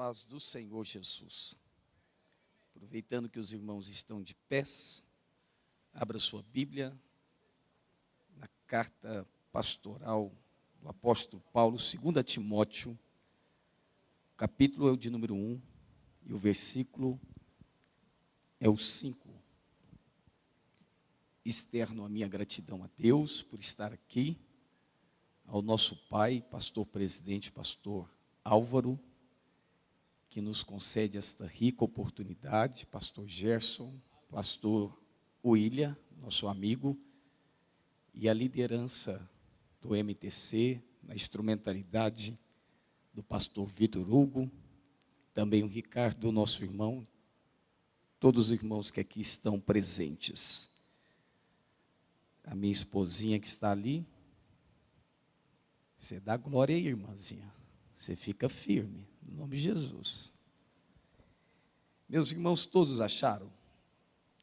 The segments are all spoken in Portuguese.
paz do Senhor Jesus. Aproveitando que os irmãos estão de pés, abra sua Bíblia na carta pastoral do apóstolo Paulo, 2 Timóteo, o capítulo é o de número 1 e o versículo é o 5. Externo a minha gratidão a Deus por estar aqui, ao nosso pai, pastor presidente, pastor Álvaro, que nos concede esta rica oportunidade, pastor Gerson, pastor William, nosso amigo, e a liderança do MTC, na instrumentalidade do pastor Vitor Hugo, também o Ricardo, nosso irmão, todos os irmãos que aqui estão presentes. A minha esposinha que está ali, você dá glória aí, irmãzinha. Você fica firme, em nome de Jesus. Meus irmãos, todos acharam?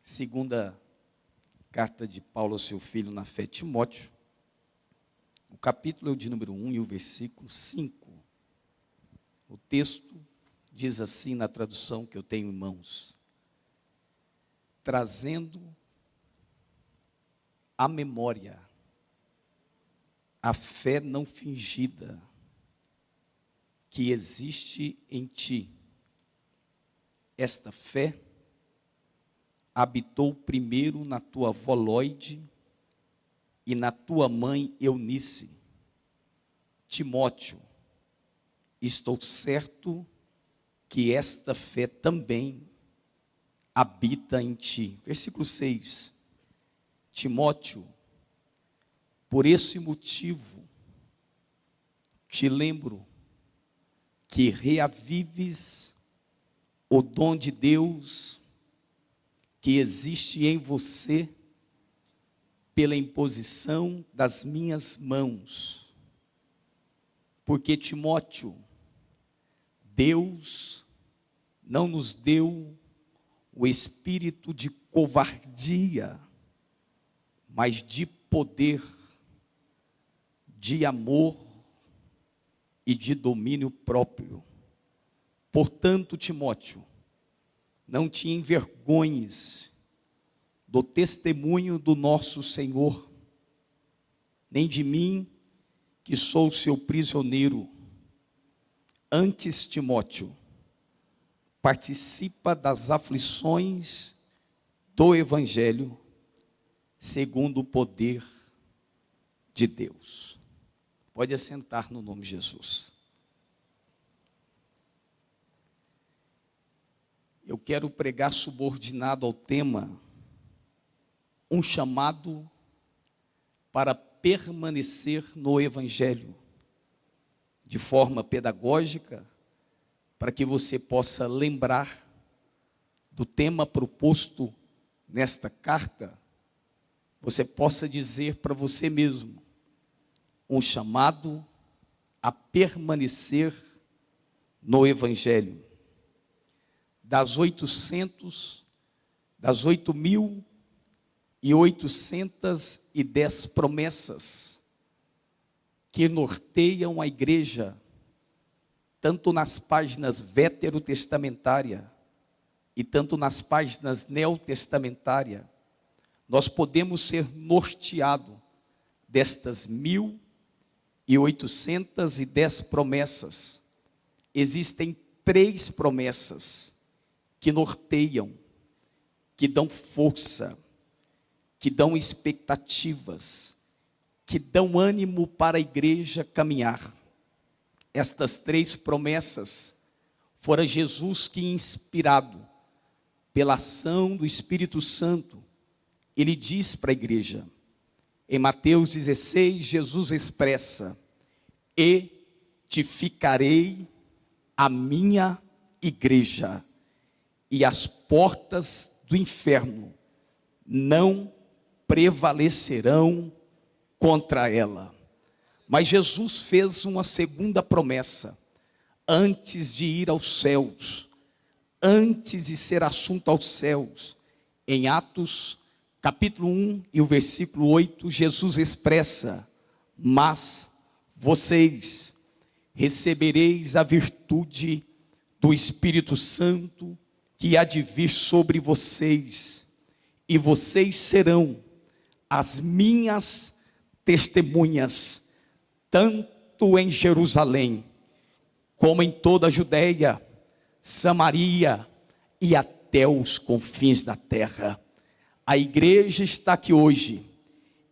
Segunda carta de Paulo ao seu filho na fé, Timóteo. O capítulo é o de número 1 e o versículo 5. O texto diz assim na tradução que eu tenho em mãos: trazendo à memória a fé não fingida que existe em ti. Esta fé habitou primeiro na tua avó Lóide e na tua mãe Eunice. Timóteo, estou certo que esta fé também habita em ti. Versículo 6. Timóteo, por esse motivo, te lembro que reavives o dom de Deus que existe em você pela imposição das minhas mãos. Porque, Timóteo, Deus não nos deu o espírito de covardia, mas de poder, de amor e de domínio próprio. Portanto, Timóteo, não te envergonhes do testemunho do nosso Senhor, nem de mim, que sou seu prisioneiro. Antes, Timóteo, participa das aflições do Evangelho, segundo o poder de Deus. Pode assentar no nome de Jesus. Eu quero pregar subordinado ao tema, um chamado para permanecer no Evangelho, de forma pedagógica, para que você possa lembrar do tema proposto nesta carta, você possa dizer para você mesmo, um chamado a permanecer no Evangelho. Das 8.810 promessas que norteiam a igreja, tanto nas páginas veterotestamentárias e tanto nas páginas neotestamentárias, nós podemos ser norteados destas 1.810 promessas. Existem 3 promessas que norteiam, que dão força, que dão expectativas, que dão ânimo para a igreja caminhar. Estas 3 promessas foram Jesus que, inspirado pela ação do Espírito Santo, ele diz para a igreja, em Mateus 16, Jesus expressa: edificarei a minha igreja, e as portas do inferno não prevalecerão contra ela. Mas Jesus fez uma segunda promessa, antes de ir aos céus, antes de ser assunto aos céus. Em Atos capítulo 1 e o versículo 8, Jesus expressa: mas vocês recebereis a virtude do Espírito Santo que há de vir sobre vocês, e vocês serão as minhas testemunhas, tanto em Jerusalém, como em toda a Judeia, Samaria e até os confins da terra. A igreja está aqui hoje,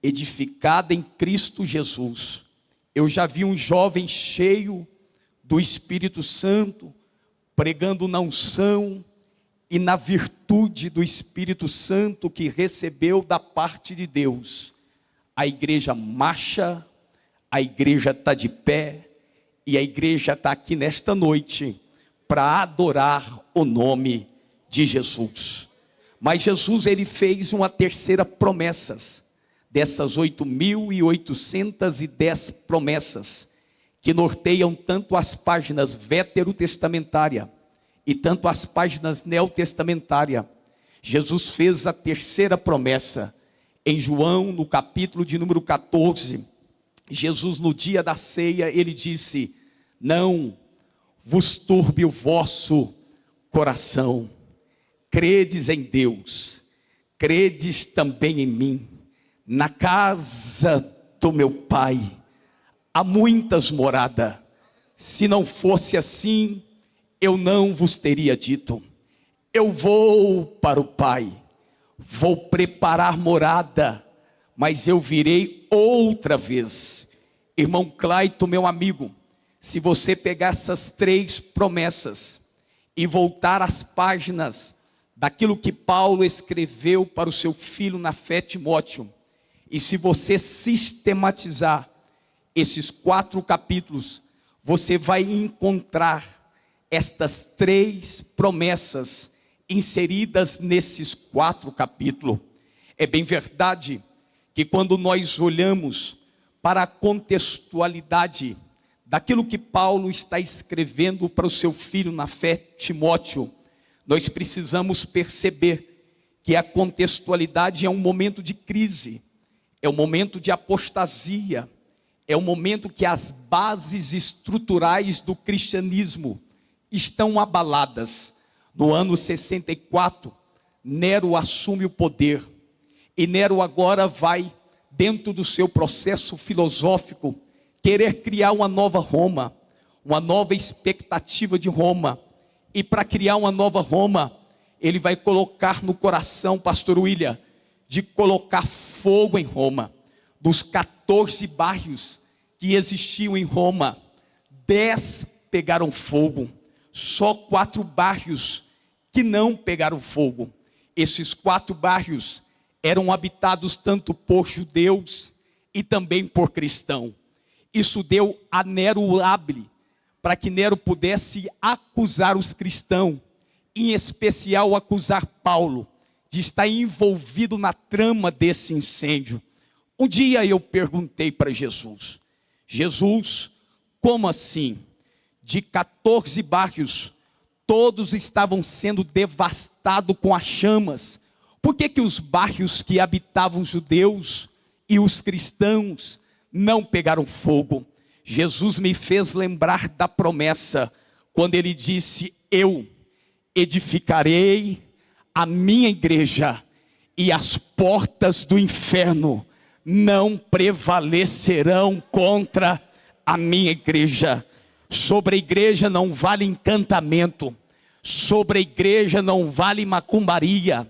edificada em Cristo Jesus. Eu já vi um jovem cheio do Espírito Santo, pregando na unção e na virtude do Espírito Santo que recebeu da parte de Deus. A igreja marcha, a igreja está de pé, e a igreja está aqui nesta noite para adorar o nome de Jesus. Mas Jesus, ele fez uma terceira promessa, dessas 8.810 promessas, que norteiam tanto as páginas veterotestamentárias e tanto as páginas neotestamentárias. Jesus fez a terceira promessa, em João, no capítulo de número 14, Jesus, no dia da ceia, ele disse: não vos turbe o vosso coração, credes em Deus, credes também em mim. Na casa do meu Pai há muitas moradas, se não fosse assim, eu não vos teria dito. Eu vou para o Pai, vou preparar morada, mas eu virei outra vez. Irmão Claito, meu amigo, se você pegar essas três promessas e voltar às páginas daquilo que Paulo escreveu para o seu filho na fé, Timóteo, e se você sistematizar esses 4 capítulos, você vai encontrar estas 3 promessas inseridas nesses 4 capítulos. É bem verdade que quando nós olhamos para a contextualidade daquilo que Paulo está escrevendo para o seu filho na fé, Timóteo, nós precisamos perceber que a contextualidade é um momento de crise, é um momento de apostasia, é um momento que as bases estruturais do cristianismo estão abaladas. No ano 64, Nero assume o poder, e Nero agora vai, dentro do seu processo filosófico, querer criar uma nova Roma, uma nova expectativa de Roma. E para criar uma nova Roma, ele vai colocar no coração, pastor William, de colocar fogo em Roma. Dos 14 bairros que existiam em Roma, 10 pegaram fogo. Só 4 bairros que não pegaram fogo. Esses 4 bairros eram habitados tanto por judeus e também por cristãos. Isso deu a Nero o ábile para que Nero pudesse acusar os cristãos, em especial acusar Paulo, de estar envolvido na trama desse incêndio. Um dia eu perguntei para Jesus: Jesus, como assim? De 14 bairros, todos estavam sendo devastados com as chamas. Por que os bairros que habitavam os judeus e os cristãos não pegaram fogo? Jesus me fez lembrar da promessa, quando ele disse: eu edificarei a minha igreja, e as portas do inferno não prevalecerão contra a minha igreja. Sobre a igreja não vale encantamento, sobre a igreja não vale macumbaria,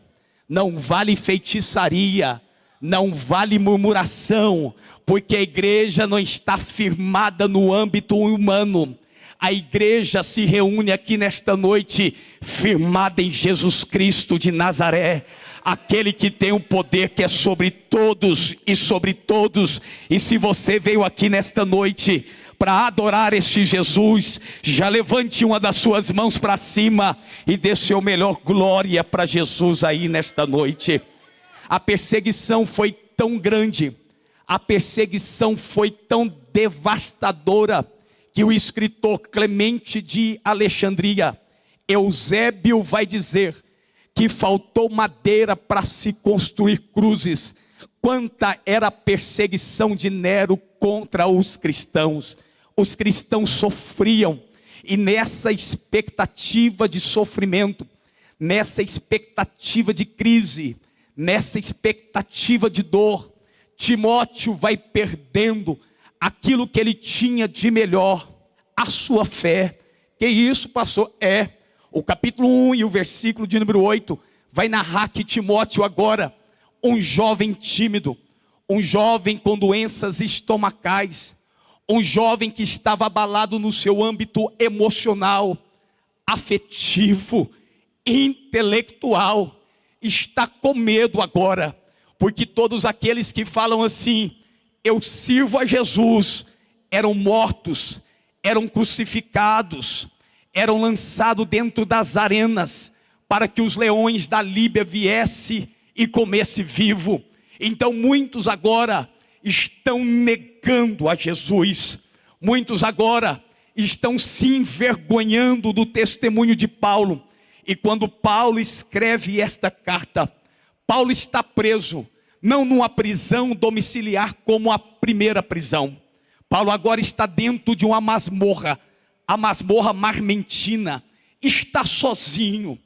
não vale feitiçaria, não vale murmuração, porque a igreja não está firmada no âmbito humano. A igreja se reúne aqui nesta noite, firmada em Jesus Cristo de Nazaré, aquele que tem o poder que é sobre todos e sobre todos. E se você veio aqui nesta noite para adorar este Jesus, já levante uma das suas mãos para cima e dê seu melhor glória para Jesus aí nesta noite. A perseguição foi tão grande, a perseguição foi tão devastadora, que o escritor Clemente de Alexandria, Eusébio, vai dizer que faltou madeira para se construir cruzes. Quanta era a perseguição de Nero contra os cristãos. Os cristãos sofriam, E nessa expectativa de sofrimento, nessa expectativa de crise, nessa expectativa de dor, Timóteo vai perdendo aquilo que ele tinha de melhor, a sua fé. Que isso, pastor? O capítulo 1 e o versículo de número 8 vai narrar que Timóteo agora, um jovem tímido, um jovem com doenças estomacais, um jovem que estava abalado no seu âmbito emocional, afetivo, intelectual, está com medo agora, porque todos aqueles que falam assim, eu sirvo a Jesus, eram mortos, eram crucificados, eram lançados dentro das arenas, para que os leões da Líbia viessem e comessem vivo. Então muitos agora estão negando a Jesus, muitos agora estão se envergonhando do testemunho de Paulo. E quando Paulo escreve esta carta, Paulo está preso, não numa prisão domiciliar como a primeira prisão. Paulo agora está dentro de uma masmorra, a masmorra marmentina, está sozinho,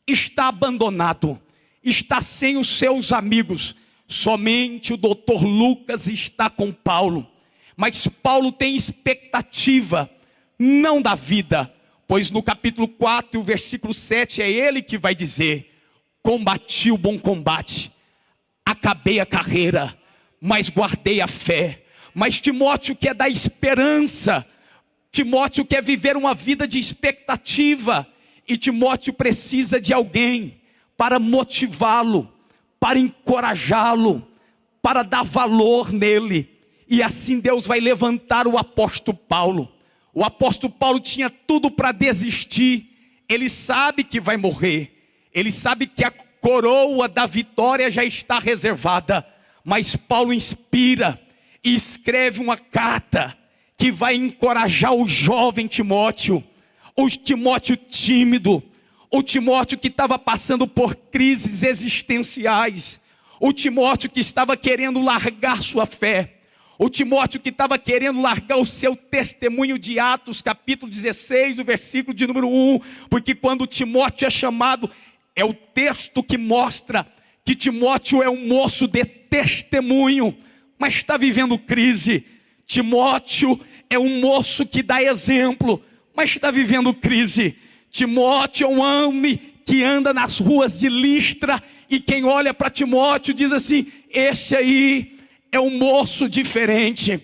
está abandonado, está sem os seus amigos, somente o doutor Lucas está com Paulo. Mas Paulo tem expectativa, não da vida, pois no capítulo 4, o versículo 7, é ele que vai dizer, combati o bom combate, acabei a carreira, mas guardei a fé. Mas Timóteo quer dar esperança, Timóteo quer viver uma vida de expectativa, e Timóteo precisa de alguém para motivá-lo, para encorajá-lo, para dar valor nele. E assim Deus vai levantar o apóstolo Paulo. O apóstolo Paulo tinha tudo para desistir, ele sabe que vai morrer, ele sabe que a coroa da vitória já está reservada, mas Paulo inspira e escreve uma carta que vai encorajar o jovem Timóteo, o Timóteo tímido, o Timóteo que estava passando por crises existenciais, o Timóteo que estava querendo largar sua fé, o Timóteo que estava querendo largar o seu testemunho de Atos, capítulo 16, o versículo de número 1, porque quando Timóteo é chamado, é o texto que mostra que Timóteo é um moço de testemunho, mas está vivendo crise. Timóteo é um moço que dá exemplo, mas está vivendo crise. Timóteo é um homem que anda nas ruas de Listra, e quem olha para Timóteo diz assim, esse aí é um moço diferente.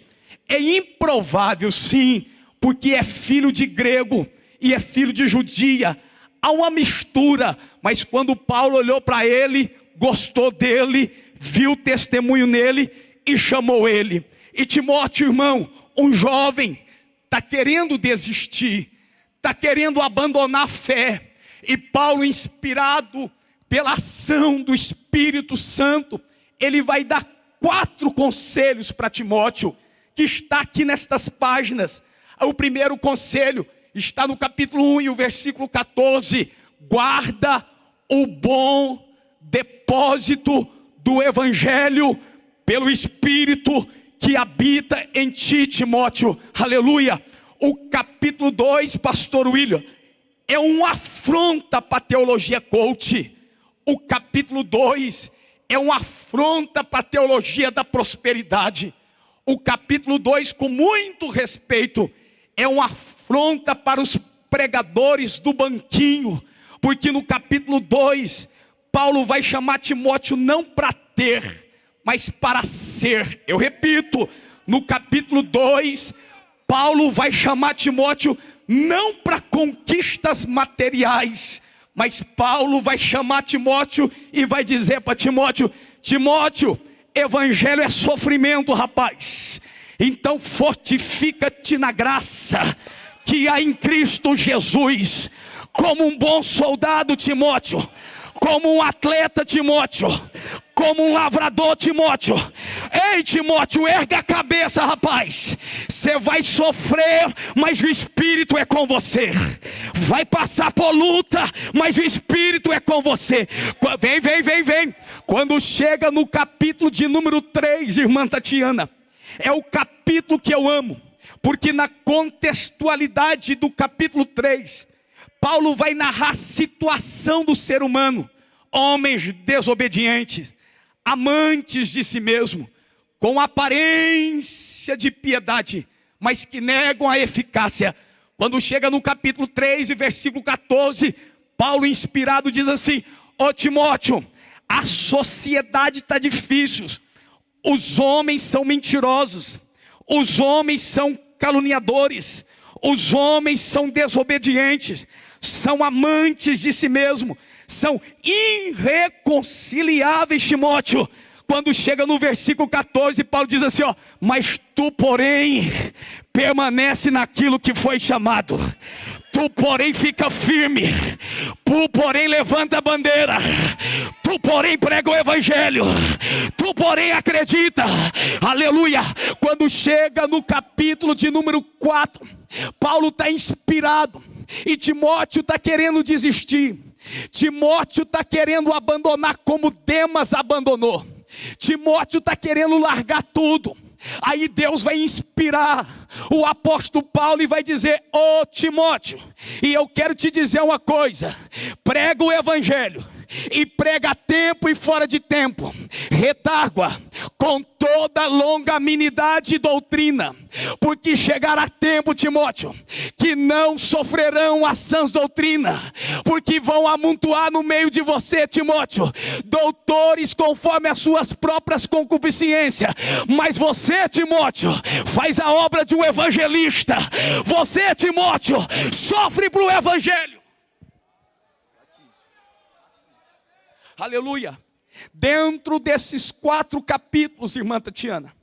É improvável sim, porque é filho de grego e é filho de judia, há uma mistura, mas quando Paulo olhou para ele, gostou dele, viu o testemunho nele e chamou ele. E Timóteo, irmão, um jovem, está querendo desistir, está querendo abandonar a fé, e Paulo, inspirado pela ação do Espírito Santo, ele vai dar 4 conselhos para Timóteo, que está aqui nestas páginas. O primeiro conselho está no capítulo 1 e o versículo 14, guarda o bom depósito do Evangelho pelo Espírito que habita em ti, Timóteo, aleluia. O capítulo 2, pastor William, é uma afronta para a teologia coach. O capítulo 2 é uma afronta para a teologia da prosperidade. O capítulo 2, com muito respeito, é uma afronta para os pregadores do banquinho, porque no capítulo 2, Paulo vai chamar Timóteo não para ter, mas para ser. Eu repito, no capítulo 2, Paulo vai chamar Timóteo não para conquistas materiais, mas Paulo vai chamar Timóteo e vai dizer para Timóteo, Timóteo, evangelho é sofrimento, rapaz. Então fortifica-te na graça que há em Cristo Jesus. Como um bom soldado, Timóteo, como um atleta, Timóteo, como um lavrador, Timóteo. Ei, Timóteo, erga a cabeça, rapaz. Você vai sofrer, mas o Espírito é com você. Vai passar por luta, mas o Espírito é com você. Vem. Quando chega no capítulo de número 3, irmã Tatiana, é o capítulo que eu amo. Porque na contextualidade do capítulo 3, Paulo vai narrar a situação do ser humano. Homens desobedientes, amantes de si mesmo, com aparência de piedade, mas que negam a eficácia. Quando chega no capítulo 3 e versículo 14, Paulo inspirado diz assim: ô Timóteo, a sociedade está difícil, os homens são mentirosos, os homens são caluniadores, os homens são desobedientes, são amantes de si mesmo, são irreconciliáveis, Timóteo. Quando chega no versículo 14, Paulo diz assim, ó: mas tu, porém, permanece naquilo que foi chamado. Tu, porém, fica firme. Tu, porém, levanta a bandeira. Tu, porém, prega o evangelho. Tu, porém, acredita. Aleluia. Quando chega no capítulo de número 4, Paulo está inspirado. E Timóteo está querendo desistir. Timóteo está querendo abandonar como Demas abandonou. Timóteo está querendo largar tudo. Aí Deus vai inspirar o apóstolo Paulo e vai dizer: ô Timóteo, e eu quero te dizer uma coisa, prega o evangelho, e prega a tempo e fora de tempo, retágua com toda longanimidade e doutrina, porque chegará tempo, Timóteo, que não sofrerão a sãs doutrina, porque vão amontoar no meio de você, Timóteo, doutores conforme as suas próprias concupiscências. Mas você, Timóteo, faz a obra de um evangelista. Você, Timóteo, sofre para o evangelho. Aleluia. Dentro desses 4 capítulos, irmã Tatiana,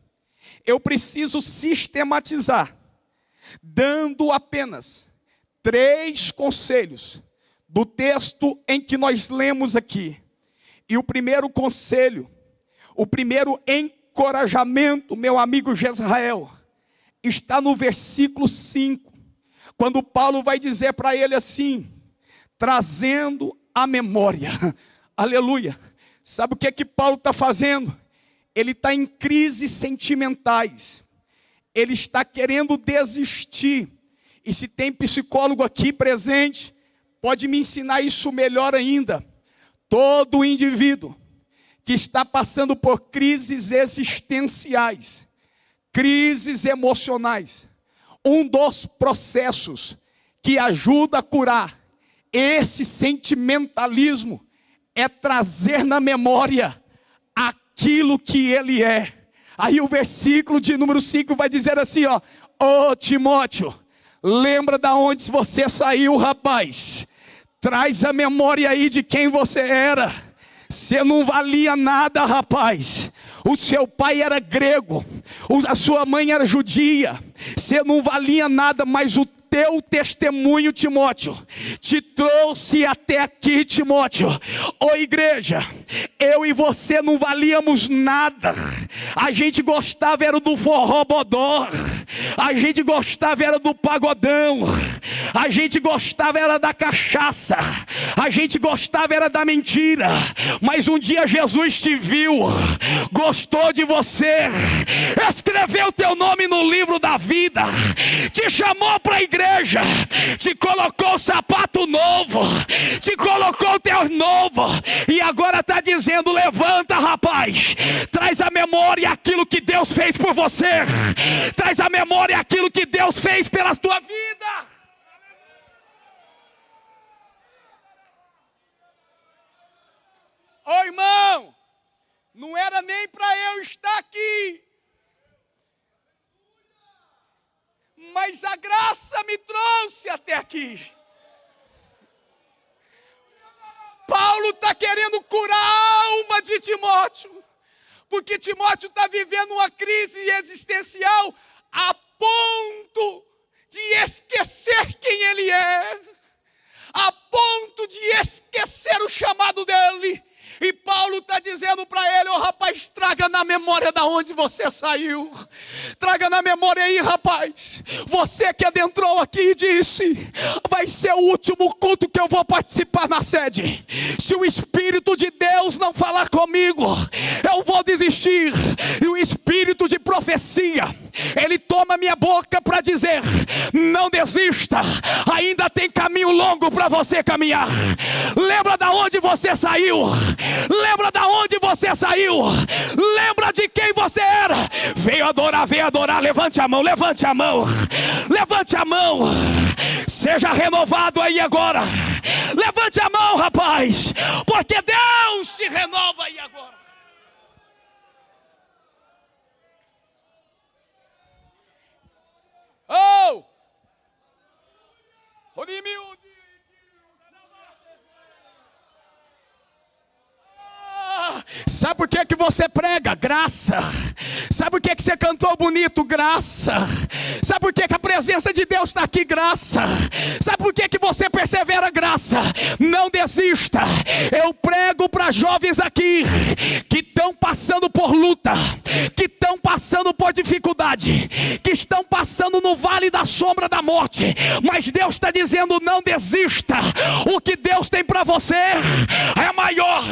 eu preciso sistematizar, dando apenas 3 conselhos do texto em que nós lemos aqui. E o primeiro conselho, o primeiro encorajamento, meu amigo Jezrael, está no versículo 5, quando Paulo vai dizer para ele assim, trazendo a memória. Aleluia. Sabe o que é que Paulo está fazendo? Ele está em crises sentimentais. Ele está querendo desistir. E se tem psicólogo aqui presente, pode me ensinar isso melhor ainda. Todo indivíduo que está passando por crises existenciais, crises emocionais, um dos processos que ajuda a curar esse sentimentalismo é trazer na memória aquilo que ele é. Aí o versículo de número 5 vai dizer assim, ó: ô Timóteo, lembra da onde você saiu, rapaz. Traz a memória aí de quem você era. Você não valia nada, rapaz. O seu pai era grego, a sua mãe era judia. Você não valia nada, mas o teu testemunho, Timóteo, te trouxe até aqui, Timóteo. Ô igreja, eu e você não valíamos nada. A gente gostava era do forró bodó, a gente gostava era do pagodão, a gente gostava era da cachaça, a gente gostava era da mentira. Mas um dia Jesus te viu, gostou de você, escreveu teu nome no livro da vida, te chamou para a igreja, te colocou sapato novo, te colocou teu novo, e agora está dizendo: levanta, rapaz, traz a memória aquilo que Deus fez por você, traz a memória aquilo que Deus fez pela tua vida. Ô irmão, não era nem para eu estar aqui, mas a graça me trouxe até aqui. Paulo está querendo curar a alma de Timóteo, porque Timóteo está vivendo uma crise existencial a ponto de esquecer quem ele é, a ponto de esquecer o chamado dele. E Paulo está dizendo para ele: rapaz, traga na memória da onde você saiu. Traga na memória aí, rapaz. Você que adentrou aqui e disse: vai ser o último culto que eu vou participar na sede. Se o Espírito de Deus não falar comigo, eu vou desistir. E o Espírito de profecia, ele toma minha boca para dizer: não desista, ainda tem caminho longo para você caminhar. Lembra da onde você saiu. Lembra da onde você saiu. Lembra de quem você era. Veio adorar, levante a mão, levante a mão. Levante a mão. Seja renovado aí agora. Levante a mão, rapaz, porque Deus se renova aí agora. Oh! Sabe por que você prega? Graça. Sabe por que você cantou bonito? Graça. Sabe por que a presença de Deus está aqui? Graça. Sabe por que você persevera? Graça. Não desista. Eu prego para jovens aqui que estão passando por luta, que estão passando por dificuldade, que estão passando no vale da sombra da morte, mas Deus está dizendo: não desista. O que Deus tem para você é maior.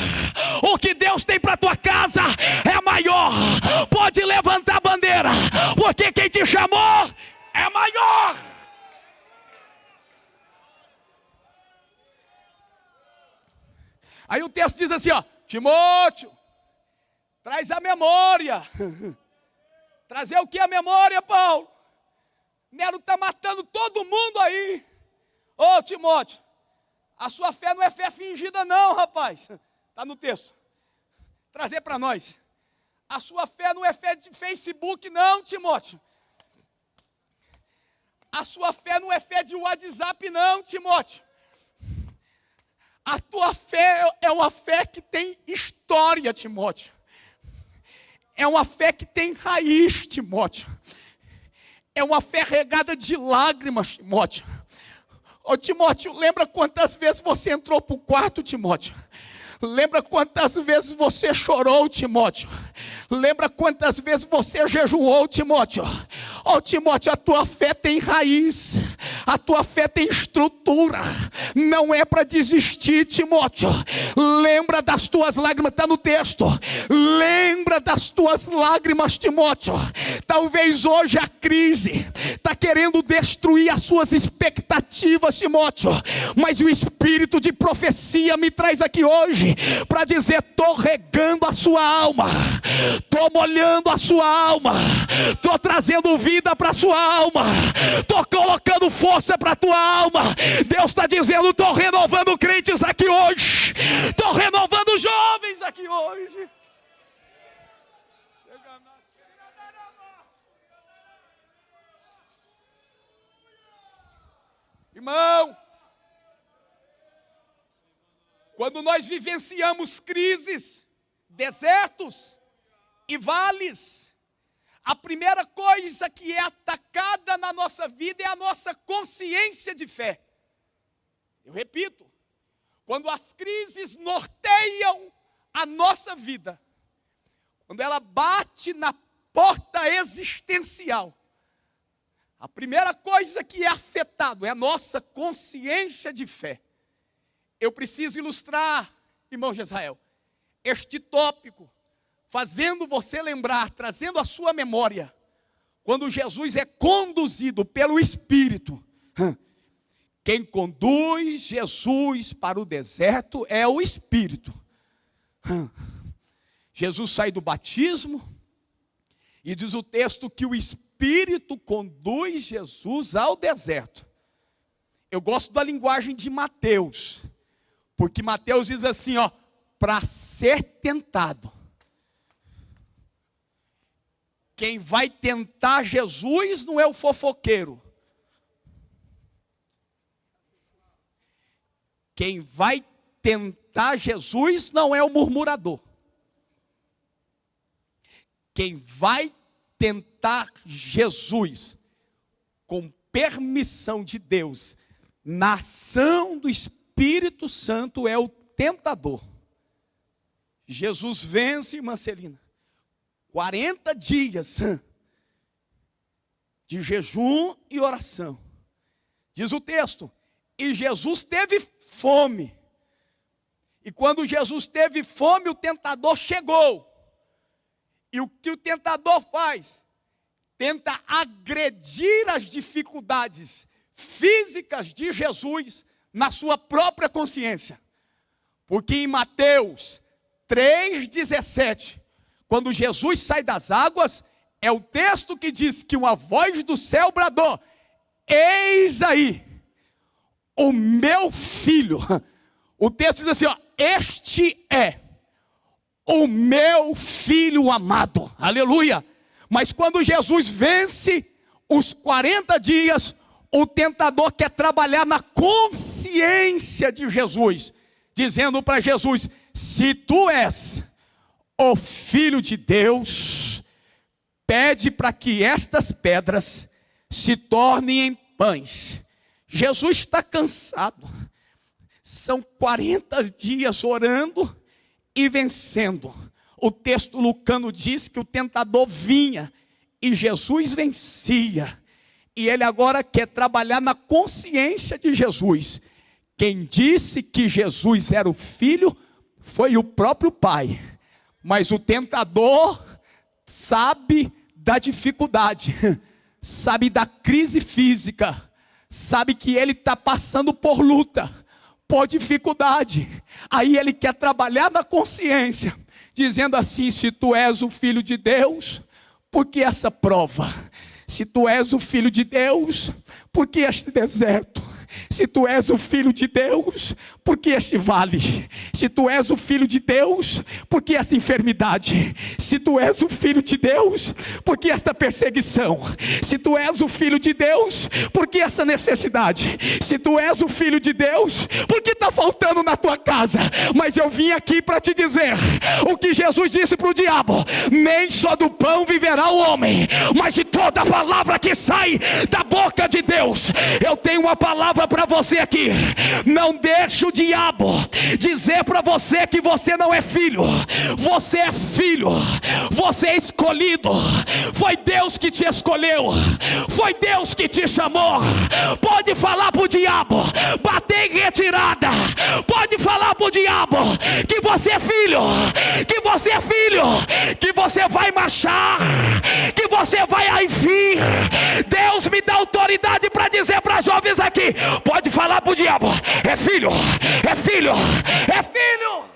O que Deus tem para tua casa é maior. Pode levantar a bandeira, porque quem te chamou é maior. Aí o texto diz assim, ó: Timóteo, traz a memória. Trazer o que a memória, Paulo? Nero está matando todo mundo aí. Ô Timóteo, a sua fé não é fé fingida não, rapaz. Está no texto. Trazer para nós. A sua fé não é fé de Facebook não, Timóteo. A sua fé não é fé de WhatsApp não, Timóteo. A tua fé é uma fé que tem história, Timóteo. É uma fé que tem raiz, Timóteo. É uma fé regada de lágrimas, Timóteo. Ô Timóteo, lembra quantas vezes você entrou para o quarto, Timóteo? Lembra quantas vezes você chorou, Timóteo? Lembra quantas vezes você jejuou, Timóteo? Oh Timóteo, a tua fé tem raiz, a tua fé tem estrutura, não é para desistir, Timóteo. Lembra das tuas lágrimas, está no texto. Lembra das tuas lágrimas, Timóteo. Talvez hoje a crise está querendo destruir as suas expectativas, Timóteo, mas o Espírito de profecia me traz aqui hoje para dizer: estou regando a sua alma, estou molhando a sua alma, estou trazendo vida para a sua alma, estou colocando força para a tua alma. Deus está dizendo: estou renovando crentes aqui hoje, estou renovando jovens aqui hoje. Irmão, quando nós vivenciamos crises, desertos e vales, a primeira coisa que é atacada na nossa vida é a nossa consciência de fé. Eu repito, quando as crises norteiam a nossa vida, quando ela bate na porta existencial, a primeira coisa que é afetado é a nossa consciência de fé. Eu preciso ilustrar, irmão Jezrael, este tópico, fazendo você lembrar, trazendo a sua memória, quando Jesus é conduzido pelo Espírito. Quem conduz Jesus para o deserto é o Espírito. Jesus sai do batismo e diz o texto que o Espírito conduz Jesus ao deserto. Eu gosto da linguagem de Mateus, porque Mateus diz assim, ó: para ser tentado. Quem vai tentar Jesus não é o fofoqueiro. Quem vai tentar Jesus não é o murmurador. Quem vai tentar Jesus com permissão de Deus, na ação do Espírito Santo, é o tentador. Jesus vence, irmã Celina, 40 dias de jejum e oração. Diz o texto, e Jesus teve fome. E quando Jesus teve fome, o tentador chegou. E o que o tentador faz? Tenta agredir as dificuldades físicas de Jesus na sua própria consciência. Porque em Mateus 3,17, quando Jesus sai das águas, é o texto que diz que uma voz do céu bradou: eis aí o meu filho. O texto diz assim, ó, este é o meu filho amado, aleluia. Mas quando Jesus vence os 40 dias, o tentador quer trabalhar na consciência de Jesus, dizendo para Jesus: se tu és o Filho de Deus, pede para que estas pedras se tornem em pães. Jesus está cansado, são 40 dias orando e vencendo. O texto lucano diz que o tentador vinha e Jesus vencia. E ele agora quer trabalhar na consciência de Jesus. Quem disse que Jesus era o Filho foi o próprio Pai. Mas o tentador sabe da dificuldade, sabe da crise física, sabe que ele está passando por luta, por dificuldade. Aí ele quer trabalhar na consciência, dizendo assim: se tu és o Filho de Deus, por que essa prova? Se tu és o Filho de Deus, por que este deserto? Se tu és o Filho de Deus, por que este vale? Se tu és o Filho de Deus, por que esta enfermidade? Se tu és o Filho de Deus, por que esta perseguição? Se tu és o Filho de Deus, por que essa necessidade? Se tu és o Filho de Deus, por que está faltando na tua casa? Mas eu vim aqui para te dizer o que Jesus disse para o diabo: nem só do pão viverá o homem, mas de toda a palavra que sai da boca de Deus. Eu tenho uma palavra para você aqui: não deixe o diabo dizer para você que você não é filho. Você é filho, você é escolhido. Foi Deus que te escolheu, foi Deus que te chamou. Pode falar para o diabo, bater em retirada. Pode falar para o diabo que você é filho, que você é filho, que você vai marchar, que você vai vir. Deus me dá autoridade para dizer para jovens aqui: pode falar para o diabo, é filho, é filho, é filho.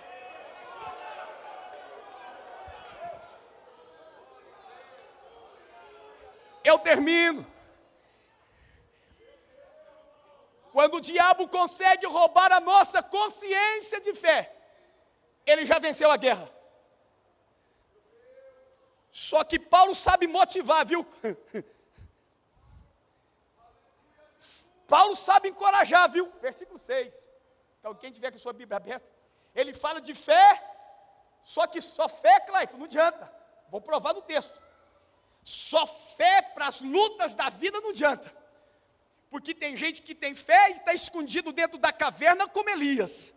Eu termino. Quando o diabo consegue roubar a nossa consciência de fé, ele já venceu a guerra. Só que Paulo sabe motivar, viu? Paulo sabe encorajar, viu? Versículo 6. Então, quem tiver com a sua Bíblia aberta, ele fala de fé, só que só fé, Clayton, não adianta. Vou provar no texto. Só fé para as lutas da vida não adianta. Porque tem gente que tem fé e está escondido dentro da caverna como Elias.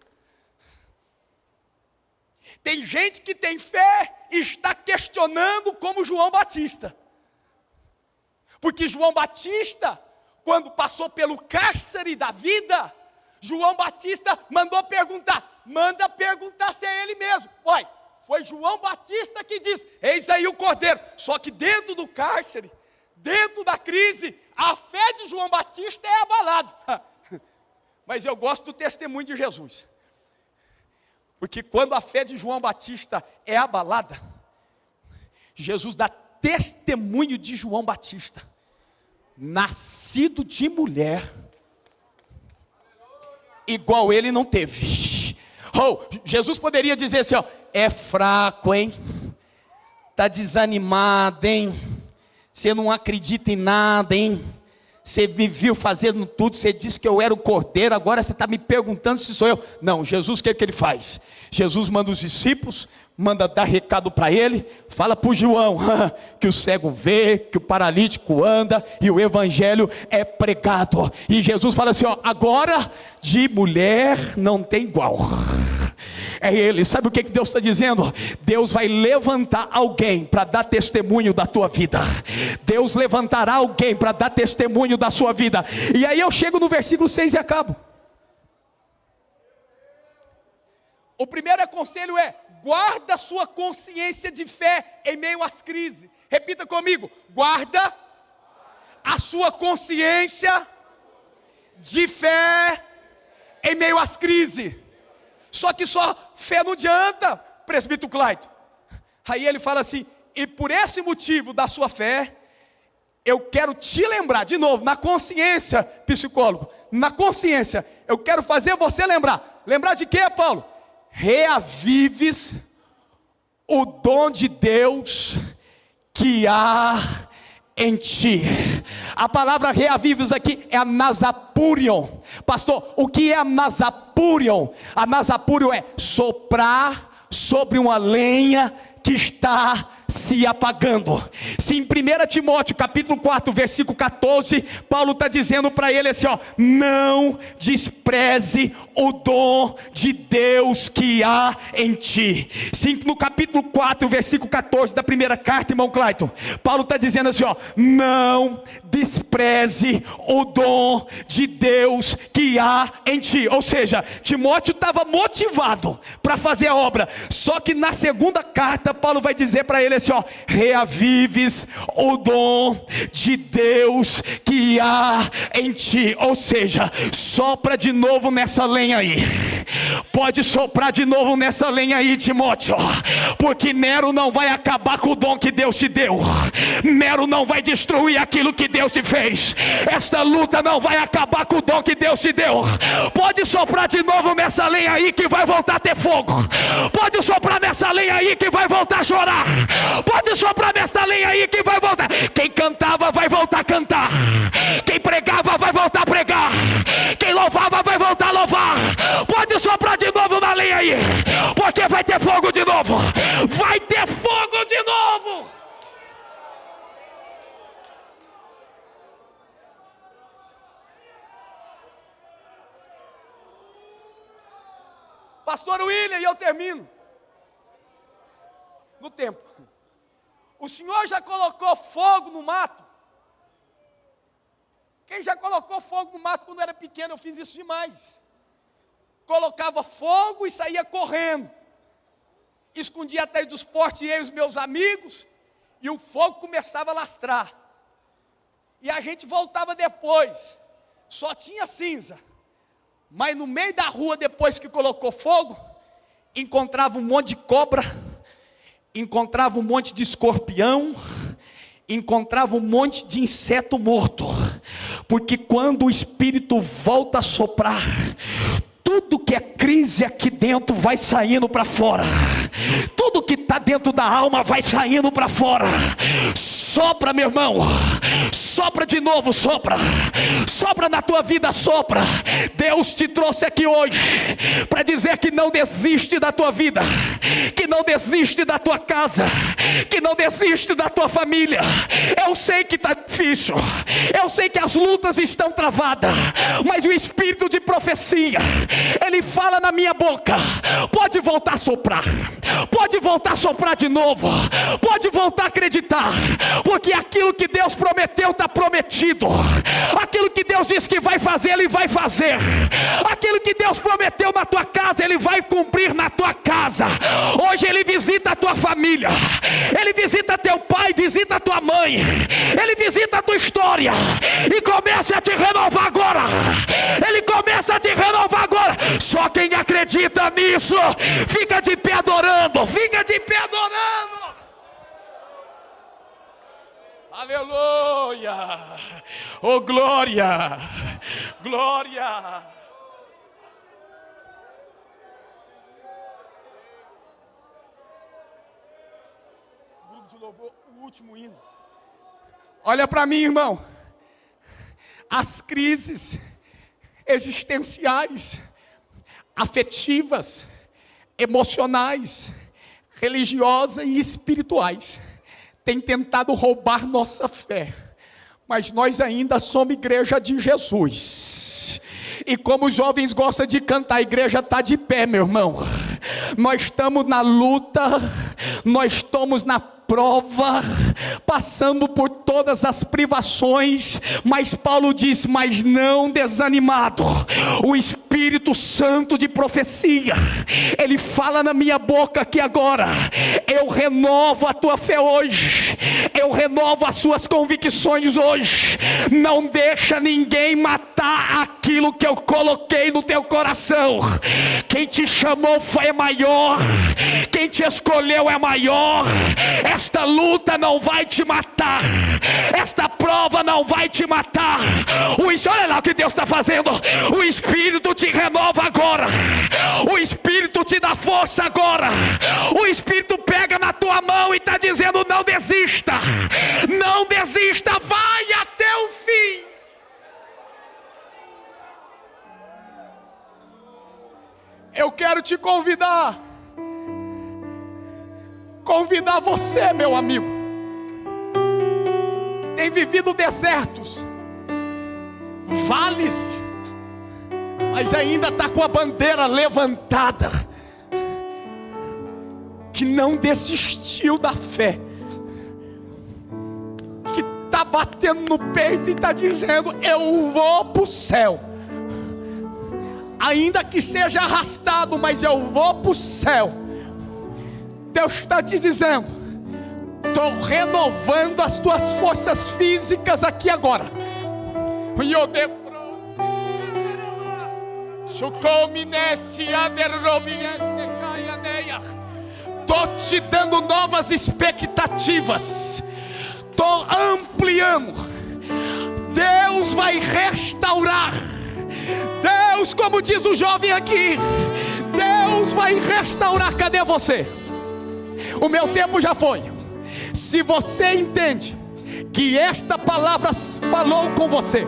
Tem gente que tem fé e está questionando como João Batista. Porque João Batista, quando passou pelo cárcere da vida, João Batista manda perguntar se é ele mesmo. Olha, foi João Batista que disse: eis aí o cordeiro. Só que dentro do cárcere, dentro da crise, a fé de João Batista é abalada. Mas eu gosto do testemunho de Jesus. Porque quando a fé de João Batista é abalada, Jesus dá testemunho de João Batista, nascido de mulher, igual ele não teve. Jesus poderia dizer assim, ó: é fraco, hein? Está desanimado, hein? Você não acredita em nada, hein? Você viveu fazendo tudo, você disse que eu era o cordeiro, agora você está me perguntando se sou eu. Não, Jesus, o que ele faz? Jesus manda os discípulos, manda dar recado para ele, fala para o João que o cego vê, que o paralítico anda, e o evangelho é pregado. E Jesus fala assim, ó: agora de mulher não tem igual. é Ele. Sabe o que Deus está dizendo? Deus vai levantar alguém para dar testemunho da tua vida. Deus levantará alguém para dar testemunho da sua vida. E aí eu chego no versículo 6 e acabo. O primeiro conselho é: guarda a sua consciência de fé em meio às crises. Repita comigo: guarda a sua consciência de fé em meio às crises. Só que só fé não adianta, presbítero Clayton. Aí ele fala assim: e por esse motivo da sua fé, eu quero te lembrar, de novo, na consciência, psicólogo, na consciência, eu quero fazer você lembrar. Lembrar de quê, Paulo? Reavives o dom de Deus que há em ti. A palavra reavives aqui é a nasapurion. Pastor, o que é a nasapurion? A nasapurion é soprar sobre uma lenha que está se apagando. Se em 1 Timóteo capítulo 4 versículo 14, Paulo está dizendo para ele assim, ó: não despreze o dom de Deus que há em ti. Se no capítulo 4 versículo 14 da primeira carta, irmão Clayton, Paulo está dizendo assim, ó: não despreze o dom de Deus que há em ti. Ou seja, Timóteo estava motivado para fazer a obra, só que na segunda carta Paulo vai dizer para ele assim, ó: reavives o dom de Deus que há em ti. Ou seja, sopra de novo nessa lenha aí. Pode soprar de novo nessa lenha aí, Timóteo, porque Nero não vai acabar com o dom que Deus te deu. Nero não vai destruir aquilo que Deus te fez. Esta luta não vai acabar com o dom que Deus te deu. Pode soprar de novo nessa lenha aí que vai voltar a ter fogo. Pode soprar nessa lenha aí que vai voltar a chorar. Pode soprar nessa lenha aí que vai voltar. Quem cantava vai voltar a cantar. Quem pregava vai voltar a pregar. Quem louvava vai voltar a louvar. Pode soprar de novo na lenha aí, porque vai ter fogo de novo. Vai ter fogo de novo. Pastor William, e eu termino. No tempo. O Senhor já colocou fogo no mato? Quem já colocou fogo no mato quando era pequeno? Eu fiz isso demais. Colocava fogo e saía correndo. Escondia atrás dos postes eu e os meus amigos. E o fogo começava a lastrar. E a gente voltava depois. Só tinha cinza. Mas no meio da rua, depois que colocou fogo, encontrava um monte de cobra, encontrava um monte de escorpião, encontrava um monte de inseto morto. Porque quando o Espírito volta a soprar, tudo que é crise aqui dentro vai saindo para fora. Tudo que está dentro da alma vai saindo para fora. Sopra, meu irmão. Sopra de novo, sopra. Sopra na tua vida, sopra. Deus te trouxe aqui hoje para dizer que não desiste da tua vida, que não desiste da tua casa, que não desiste da tua família. Eu sei que está difícil, eu sei que as lutas estão travadas, mas o Espírito de profecia, ele fala na minha boca: pode voltar a soprar, pode voltar a soprar de novo, pode voltar a acreditar, porque aquilo que Deus prometeu está prometido. Aquilo que Deus disse que vai fazer, Ele vai fazer. Aquilo que Deus prometeu na tua casa, Ele vai cumprir na tua casa. Hoje Ele visita a tua família, Ele visita teu pai, visita a tua mãe, Ele visita a tua história e começa a te renovar agora. Ele começa a te renovar agora. Só quem acredita nisso fica de pé adorando, fica de pé adorando. Aleluia, oh glória, glória. Grupo de louvor, o último hino. Olha para mim, irmão. As crises existenciais, afetivas, emocionais, religiosas e espirituais tem tentado roubar nossa fé, mas nós ainda somos igreja de Jesus. E como os jovens gostam de cantar, a igreja está de pé, meu irmão. Nós estamos na luta, nós estamos na prova, passando por todas as privações, mas Paulo diz: mas não desanimado. O Espírito Santo de profecia, ele fala na minha boca aqui agora: eu renovo a tua fé hoje, eu renovo as suas convicções hoje. Não deixa ninguém matar aquilo que eu coloquei no teu coração. Quem te chamou é maior, quem te escolheu é maior. Esta luta não vai te matar, esta prova não vai te matar. Olha lá o que Deus está fazendo. O Espírito te renova agora, o Espírito te dá força agora, o Espírito pega na tua mão e está dizendo: não desista, não desista, vai até o fim. Eu quero te convidar você, meu amigo, tem vivido desertos, vales, mas ainda está com a bandeira levantada, que não desistiu da fé, que está batendo no peito e está dizendo: eu vou para o céu, ainda que seja arrastado, mas eu vou para o céu. Deus está te dizendo: estou renovando as tuas forças físicas aqui agora. Estou te dando novas expectativas, estou ampliando. Deus vai restaurar. Deus, como diz o jovem aqui, Deus vai restaurar. Cadê você? O meu tempo já foi. Se você entende que esta palavra falou com você,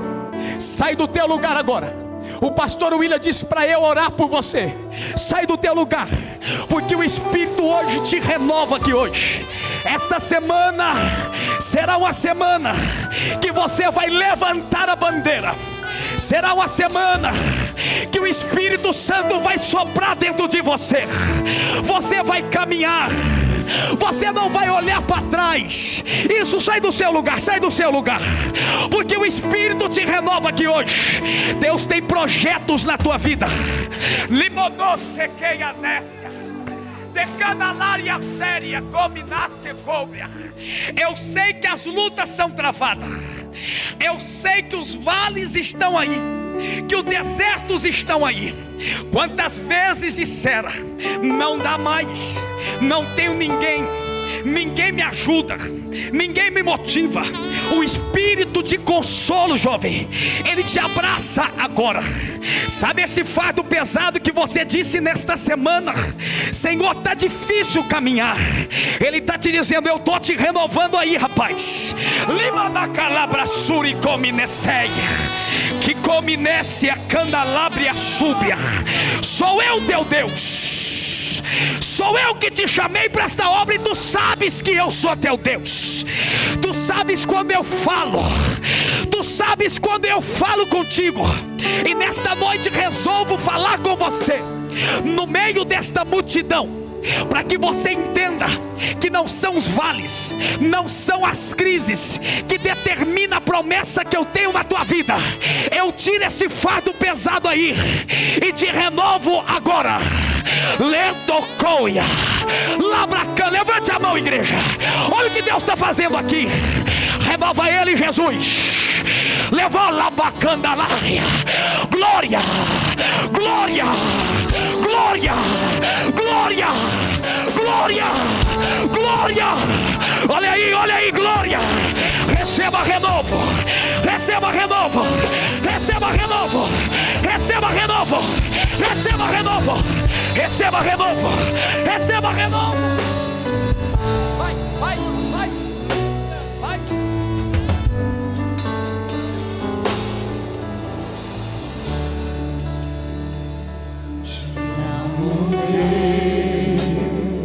sai do teu lugar agora. O pastor William disse para eu orar por você. Sai do teu lugar, porque o Espírito hoje te renova aqui hoje. Esta semana será uma semana que você vai levantar a bandeira. Será uma semana que o Espírito Santo vai soprar dentro de você. Você vai caminhar, você não vai olhar para trás. Isso, sai do seu lugar, sai do seu lugar, porque o Espírito te renova aqui hoje. Deus tem projetos na tua vida. Eu sei que as lutas são travadas, eu sei que os vales estão aí, que os desertos estão aí. Quantas vezes disseram: não dá mais, não tenho ninguém me ajuda, ninguém me motiva. O Espírito de consolo, jovem, ele te abraça agora. Sabe esse fardo pesado que você disse nesta semana: Senhor, está difícil caminhar. Ele está te dizendo: eu estou te renovando aí, rapaz. Lima na calabra suri comineseia, que cominece a candelabria súbia. Sou eu teu Deus, sou eu que te chamei para esta obra, e tu sabes que eu sou teu Deus. Tu sabes quando eu falo, tu sabes quando eu falo contigo. E nesta noite resolvo falar com você, no meio desta multidão, para que você entenda que não são os vales, não são as crises que determina a promessa que eu tenho na tua vida. Eu tiro esse fardo pesado aí e te renovo agora. Ledocoia, Labracan, levante a mão, igreja. Olha o que Deus está fazendo aqui. Renova ele, Jesus. Levou Labacandalária. Glória, glória, glória, glória, glória, glória. Olha aí, glória. Receba renovo, receba renovo, receba renovo, receba renovo, receba renovo, receba renovo, receba renovo. Vai, vai, vai, vai.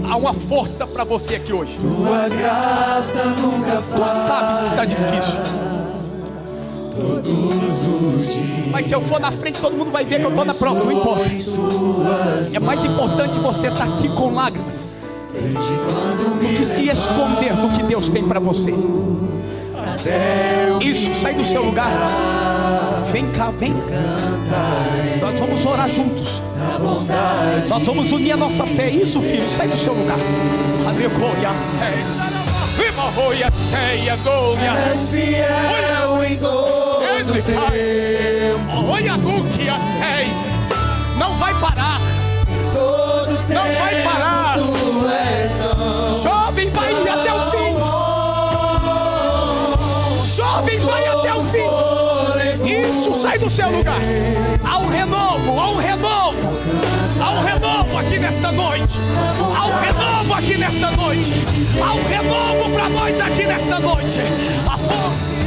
Há uma força para você aqui hoje. Tua graça nunca falha. Tu sabes que está difícil. Mas se eu for na frente, todo mundo vai ver que eu estou na prova. Não importa. É mais importante você estar aqui com lágrimas do que se esconder do que Deus tem para você. Isso, sai do seu lugar. Vem cá, vem. Nós vamos orar juntos. Nós vamos unir a nossa fé. Isso, filho, sai do seu lugar. Aleluia, És fiel em todo tempo. olha no que a sei. Não vai parar. Não vai parar. Jovem, vai até o fim. Jovem, vai até o fim. Isso, sai do seu lugar. Há um renovo, há um renovo. Há um renovo aqui nesta noite. Há um renovo aqui nesta noite. Há um renovo para nós aqui nesta noite. A força.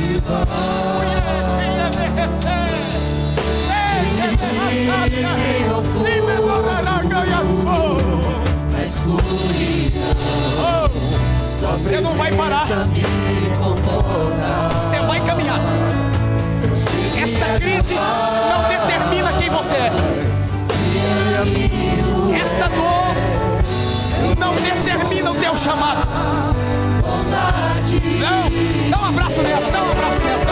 Você não vai parar. Você vai caminhar. Esta crise não determina quem você é. Esta dor não determina o teu chamado. Não, dá um abraço nela, dá um abraço nela.